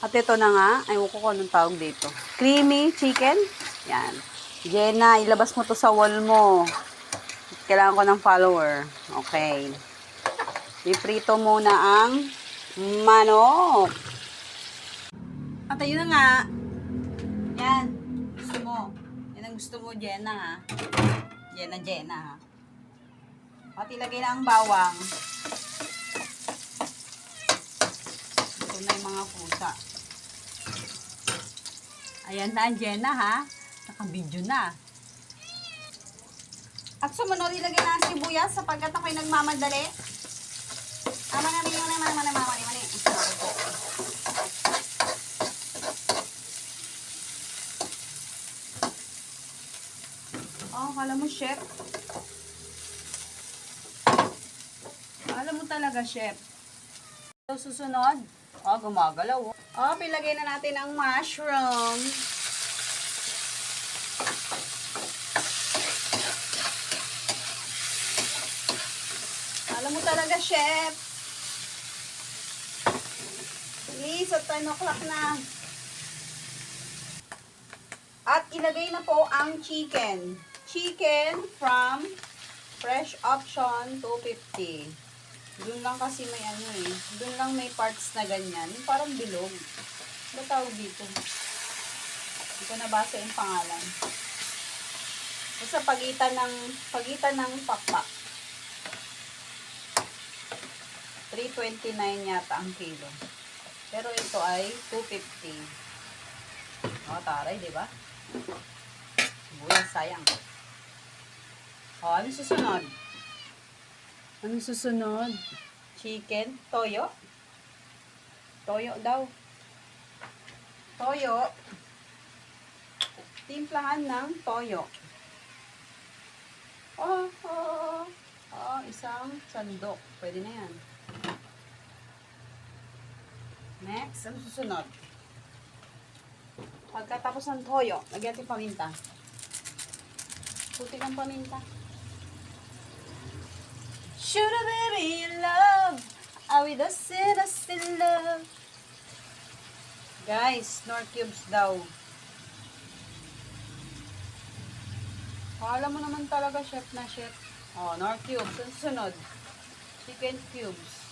At ito na nga, ayaw ko kung anong tawag dito. Creamy chicken. Yan. Jenna, ilabas mo to sa wall mo. Kailangan ko ng follower. Okay. Iprito muna ang manok. At ayun na nga. Yan. Gusto mo. Yan ang gusto mo, Jenna, ha? Jenna, ha? At ilagay na ang bawang. Ito na yung mga pusa. Ayan na, Jenna, ha? Naka-video na. At sumunod, ilagay na ang sibuyas sapagkat ako'y nagmamadali. Mani. Oh, kala mo, chef. Alam mo talaga, chef. So, susunod. Oh, gumagalaw. Oh, pilagay na natin ang mushroom. Alam mo talaga, chef. Please, at 10 o'clock na. At ilagay na po ang chicken. Chicken from Fresh Option 250. Doon lang kasi may ano eh. Doon lang may parts na ganyan. Parang bilog. Ano tawag dito? Hindi ko nabasa yung pangalan. Sa pagitan ng pakpak. 329 yata ang kilo. Pero ito ay 250. O, taray, di ba? Bulas, sayang. O, ano susunod? Ano susunod? Chicken, toyo. Toyo daw. Toyo. Timplahan ng toyo. Isang sandok. Pwede na yan. Next, ano susunod? Pagkatapos ng toyo, lagyan natin paminta. Puti kang paminta. Should have been in love. Are we the sinners in love? Guys, Knorr cubes daw. Alam mo naman talaga, chef na chef. Oh, Knorr cubes. Ang sunod. Chicken cubes.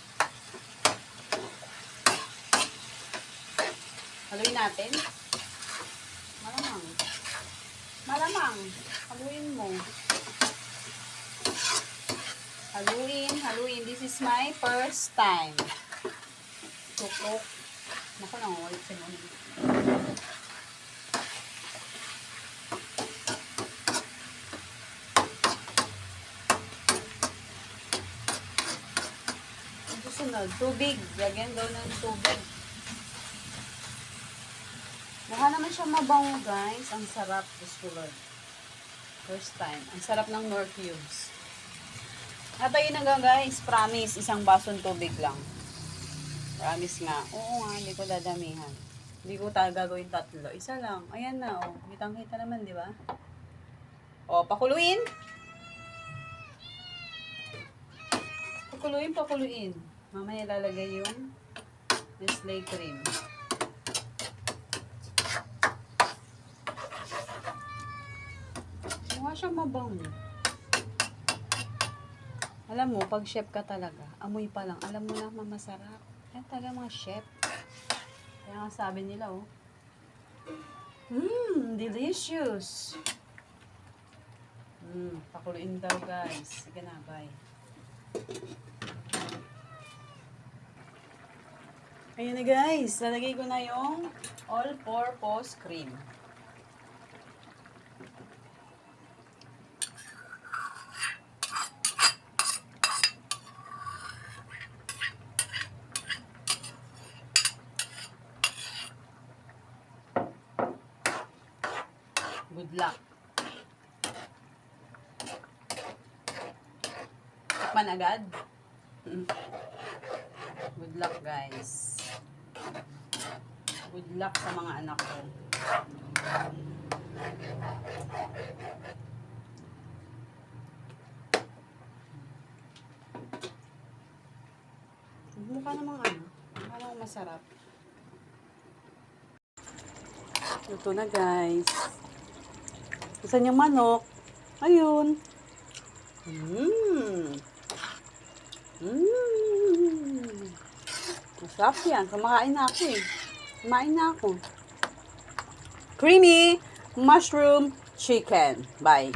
Haluin natin. Malamang. Haluin mo. Haluin. This is my first time to cook. Naku, nangulit sa mga. Susunod, tubig. Lagyan daw ng tubig. Mukha naman siya mabango, guys. Ang sarap. First time. Ang sarap ng Knorr cubes. At ayun na guys, promise, isang basong tubig lang. Promise nga. Oo nga, hindi ko dadamihan. Hindi ko gagawin 3. Isa lang. Ayan na, oh. Kitang-kita naman, di ba? O, pakuluin. Pakuluin. Mamaya lalagay yung Nestle cream. Mukha siyang mabango. Alam mo, pag chef ka talaga, amoy pa lang, alam mo na masarap. Yan talaga mga chef. Kaya nga sabi nila, oh. Delicious. Pakuluin daw, guys. Sige na, bye. Ayan na, guys. Lalagay ko na yung all-purpose cream. Good luck. Tikman agad. Good luck, guys. Good luck sa mga anak ko. Mukha namang mukha namang masarap. Luto na, guys. Gusto niyo manok? Ayun. Mmm. Mmm. Masarap yan. Kumakain na ako eh. Kumain na ako. Creamy mushroom chicken. Bye.